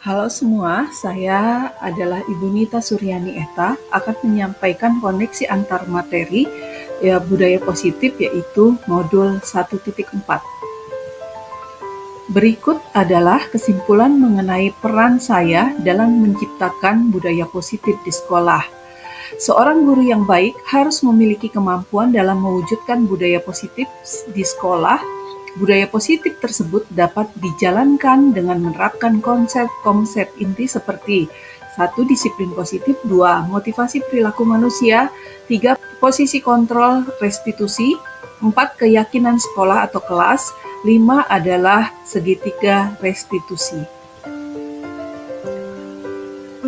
Halo semua, saya adalah Ibu Nita Suryani Eta, akan menyampaikan koneksi antar materi budaya positif, yaitu modul 1.4. Berikut adalah kesimpulan mengenai peran saya dalam menciptakan budaya positif di sekolah. Seorang guru yang baik harus memiliki kemampuan dalam mewujudkan budaya positif di sekolah. Budaya positif tersebut dapat dijalankan dengan menerapkan konsep-konsep inti seperti 1. Disiplin positif, 2. Motivasi perilaku manusia, 3. Posisi kontrol restitusi, 4. Keyakinan sekolah atau kelas, 5. adalah segitiga restitusi.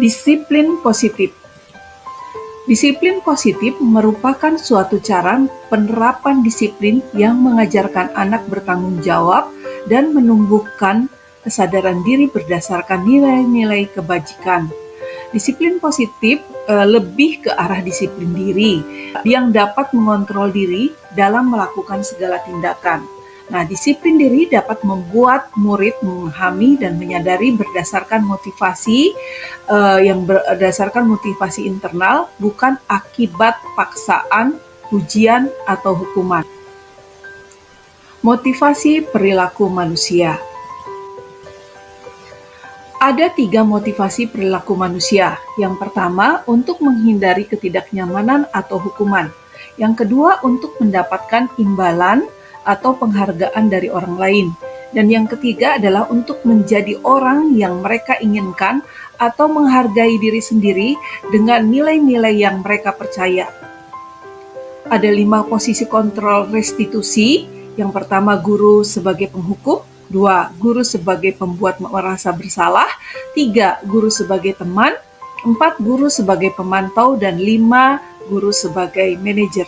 Disiplin positif. Disiplin positif merupakan suatu cara penerapan disiplin yang mengajarkan anak bertanggung jawab dan menumbuhkan kesadaran diri berdasarkan nilai-nilai kebajikan. Disiplin positif lebih ke arah disiplin diri yang dapat mengontrol diri dalam melakukan segala tindakan. Nah, disiplin diri dapat membuat murid memahami dan menyadari berdasarkan motivasi internal, bukan akibat paksaan, ujian, atau hukuman. Motivasi perilaku manusia. Ada 3 motivasi perilaku manusia. Yang pertama, untuk menghindari ketidaknyamanan atau hukuman. Yang kedua, untuk mendapatkan imbalan atau penghargaan dari orang lain. Dan yang ketiga adalah untuk menjadi orang yang mereka inginkan atau menghargai diri sendiri dengan nilai-nilai yang mereka percaya. Ada 5 posisi kontrol restitusi. Yang pertama, guru sebagai penghukum, 2. Guru sebagai pembuat merasa bersalah, 3. Guru sebagai teman, 4. Guru sebagai pemantau, dan 5. Guru sebagai manajer.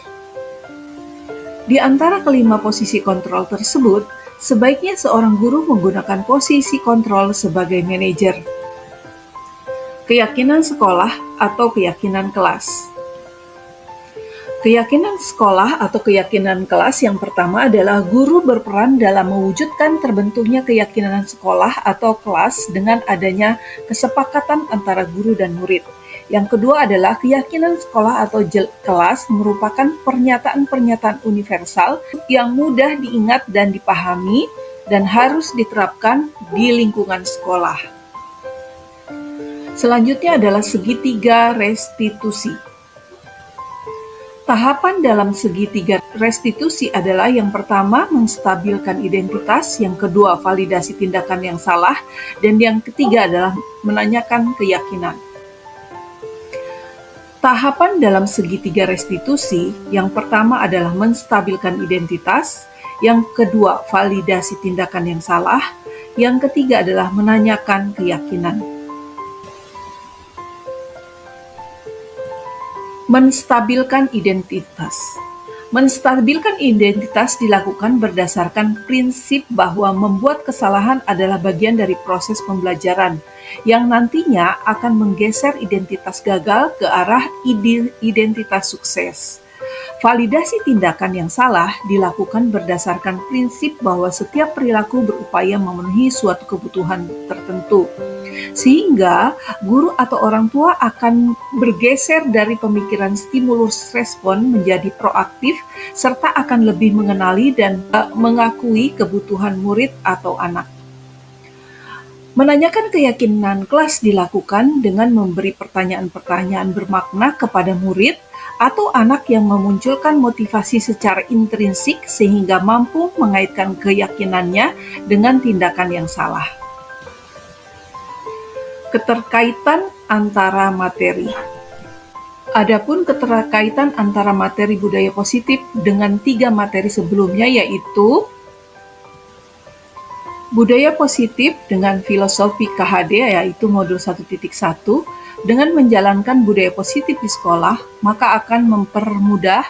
Di antara kelima posisi kontrol tersebut, sebaiknya seorang guru menggunakan posisi kontrol sebagai manajer. Keyakinan sekolah atau keyakinan kelas. Keyakinan sekolah atau keyakinan kelas yang pertama adalah guru berperan dalam mewujudkan terbentuknya keyakinan sekolah atau kelas dengan adanya kesepakatan antara guru dan murid. Yang kedua adalah keyakinan sekolah atau kelas merupakan pernyataan-pernyataan universal yang mudah diingat dan dipahami dan harus diterapkan di lingkungan sekolah. Selanjutnya adalah segitiga restitusi. Tahapan dalam segitiga restitusi adalah yang pertama, menstabilkan identitas, yang kedua, validasi tindakan yang salah, dan yang ketiga adalah menanyakan keyakinan. Tahapan dalam segitiga restitusi, yang pertama adalah menstabilkan identitas, yang kedua validasi tindakan yang salah, yang ketiga adalah menanyakan keyakinan. Menstabilkan identitas. Menstabilkan identitas dilakukan berdasarkan prinsip bahwa membuat kesalahan adalah bagian dari proses pembelajaran yang nantinya akan menggeser identitas gagal ke arah identitas sukses. Validasi tindakan yang salah dilakukan berdasarkan prinsip bahwa setiap perilaku berupaya memenuhi suatu kebutuhan tertentu, sehingga guru atau orang tua akan bergeser dari pemikiran stimulus respon menjadi proaktif, serta akan lebih mengenali dan mengakui kebutuhan murid atau anak. Menanyakan keyakinan kelas dilakukan dengan memberi pertanyaan-pertanyaan bermakna kepada murid atau anak yang memunculkan motivasi secara intrinsik sehingga mampu mengaitkan keyakinannya dengan tindakan yang salah. Keterkaitan antara materi. Adapun keterkaitan antara materi budaya positif dengan 3 materi sebelumnya, yaitu budaya positif dengan filosofi KHD, yaitu modul 1.1, dengan menjalankan budaya positif di sekolah, maka akan mempermudah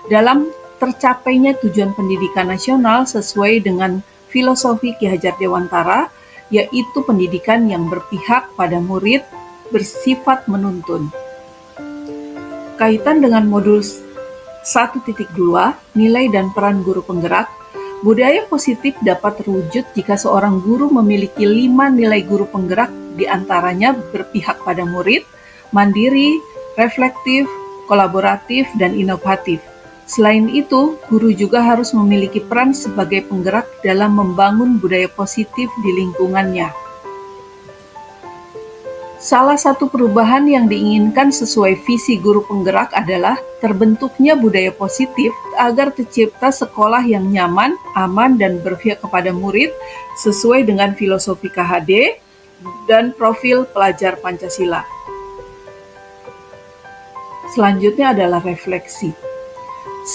dalam tercapainya tujuan pendidikan nasional sesuai dengan filosofi Ki Hajar Dewantara, yaitu pendidikan yang berpihak pada murid, bersifat menuntun. Kaitan dengan modul 1.2, nilai dan peran guru penggerak. Budaya positif dapat terwujud jika seorang guru memiliki 5 nilai guru penggerak di antaranya berpihak pada murid, mandiri, reflektif, kolaboratif, dan inovatif. Selain itu, guru juga harus memiliki peran sebagai penggerak dalam membangun budaya positif di lingkungannya. Salah satu perubahan yang diinginkan sesuai visi guru penggerak adalah terbentuknya budaya positif agar tercipta sekolah yang nyaman, aman, dan berpihak kepada murid sesuai dengan filosofi KHD dan profil pelajar Pancasila. Selanjutnya adalah refleksi.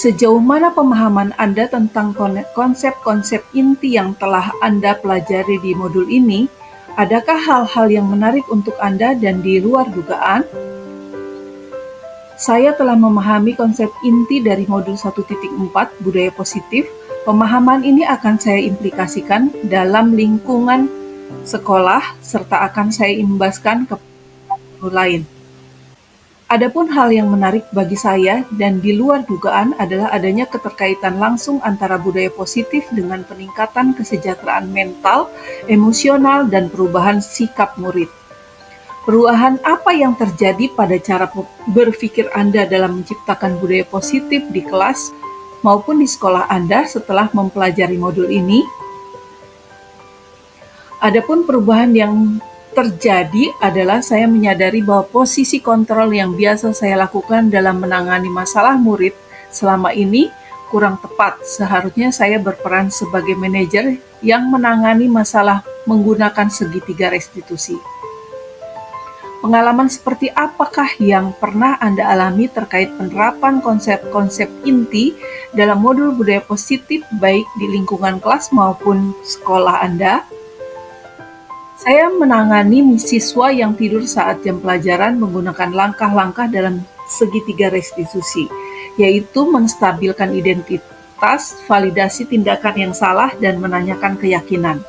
Sejauh mana pemahaman Anda tentang konsep-konsep inti yang telah Anda pelajari di modul ini? Adakah hal-hal yang menarik untuk Anda dan di luar dugaan? Saya telah memahami konsep inti dari modul 1.4 budaya positif. Pemahaman ini akan saya implikasikan dalam lingkungan sekolah serta akan saya imbaskan ke guru lain. Adapun hal yang menarik bagi saya dan di luar dugaan adalah adanya keterkaitan langsung antara budaya positif dengan peningkatan kesejahteraan mental, emosional, dan perubahan sikap murid. Perubahan apa yang terjadi pada cara berpikir Anda dalam menciptakan budaya positif di kelas maupun di sekolah Anda setelah mempelajari modul ini? Adapun perubahan yang terjadi adalah saya menyadari bahwa posisi kontrol yang biasa saya lakukan dalam menangani masalah murid selama ini kurang tepat. Seharusnya saya berperan sebagai manajer yang menangani masalah menggunakan segitiga restitusi. Pengalaman seperti apakah yang pernah Anda alami terkait penerapan konsep-konsep inti dalam modul budaya positif baik di lingkungan kelas maupun sekolah Anda? Saya menangani siswa yang tidur saat jam pelajaran menggunakan langkah-langkah dalam segitiga restitusi, yaitu menstabilkan identitas, validasi tindakan yang salah, dan menanyakan keyakinan.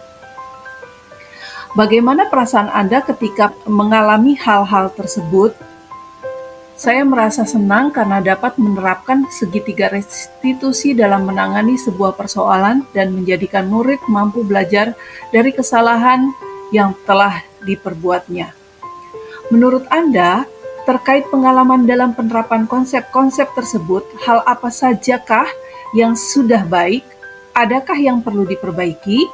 Bagaimana perasaan Anda ketika mengalami hal-hal tersebut? Saya merasa senang karena dapat menerapkan segitiga restitusi dalam menangani sebuah persoalan dan menjadikan murid mampu belajar dari kesalahan yang telah diperbuatnya. Menurut Anda, terkait pengalaman dalam penerapan konsep-konsep tersebut, hal apa sajakah yang sudah baik? Adakah yang perlu diperbaiki?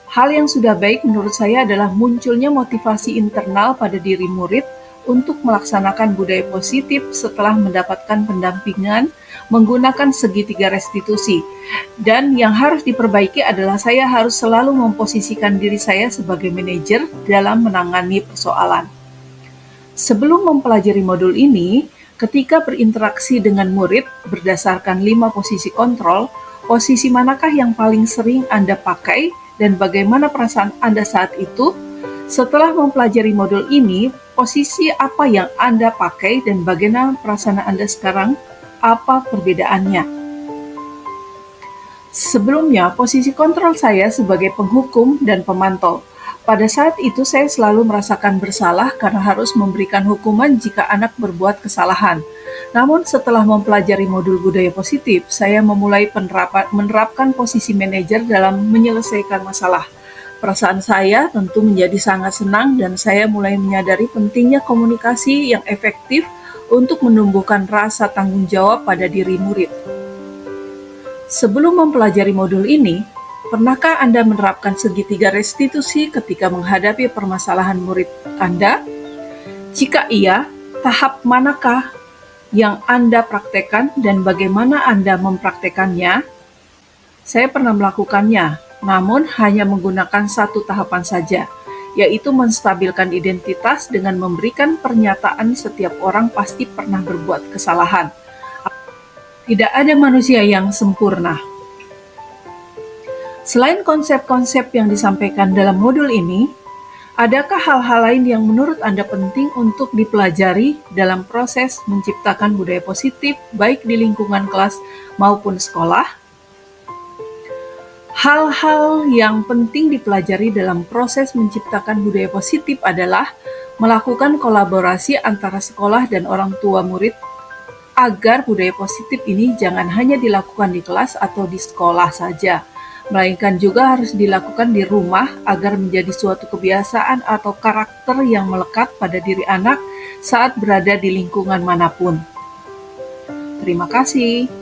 Hal yang sudah baik menurut saya adalah munculnya motivasi internal pada diri murid untuk melaksanakan budaya positif setelah mendapatkan pendampingan menggunakan segitiga restitusi. Dan yang harus diperbaiki adalah saya harus selalu memposisikan diri saya sebagai manajer dalam menangani persoalan. Sebelum mempelajari modul ini, ketika berinteraksi dengan murid berdasarkan 5 posisi kontrol, posisi manakah yang paling sering Anda pakai dan bagaimana perasaan Anda saat itu? Setelah mempelajari modul ini, posisi apa yang Anda pakai dan bagaimana perasaan Anda sekarang? Apa perbedaannya? Sebelumnya, posisi kontrol saya sebagai penghukum dan pemantau. Pada saat itu, saya selalu merasakan bersalah karena harus memberikan hukuman jika anak berbuat kesalahan. Namun, setelah mempelajari modul budaya positif, saya memulai menerapkan posisi manajer dalam menyelesaikan masalah. Perasaan saya tentu menjadi sangat senang dan saya mulai menyadari pentingnya komunikasi yang efektif untuk menumbuhkan rasa tanggung jawab pada diri murid. Sebelum mempelajari modul ini, pernahkah Anda menerapkan segitiga restitusi ketika menghadapi permasalahan murid Anda? Jika iya, tahap manakah yang Anda praktekkan dan bagaimana Anda mempraktekannya? Saya pernah melakukannya, namun hanya menggunakan satu tahapan saja, yaitu menstabilkan identitas dengan memberikan pernyataan setiap orang pasti pernah berbuat kesalahan. Tidak ada manusia yang sempurna. Selain konsep-konsep yang disampaikan dalam modul ini, adakah hal-hal lain yang menurut Anda penting untuk dipelajari dalam proses menciptakan budaya positif baik di lingkungan kelas maupun sekolah? Hal-hal yang penting dipelajari dalam proses menciptakan budaya positif adalah melakukan kolaborasi antara sekolah dan orang tua murid agar budaya positif ini jangan hanya dilakukan di kelas atau di sekolah saja, melainkan juga harus dilakukan di rumah agar menjadi suatu kebiasaan atau karakter yang melekat pada diri anak saat berada di lingkungan manapun. Terima kasih.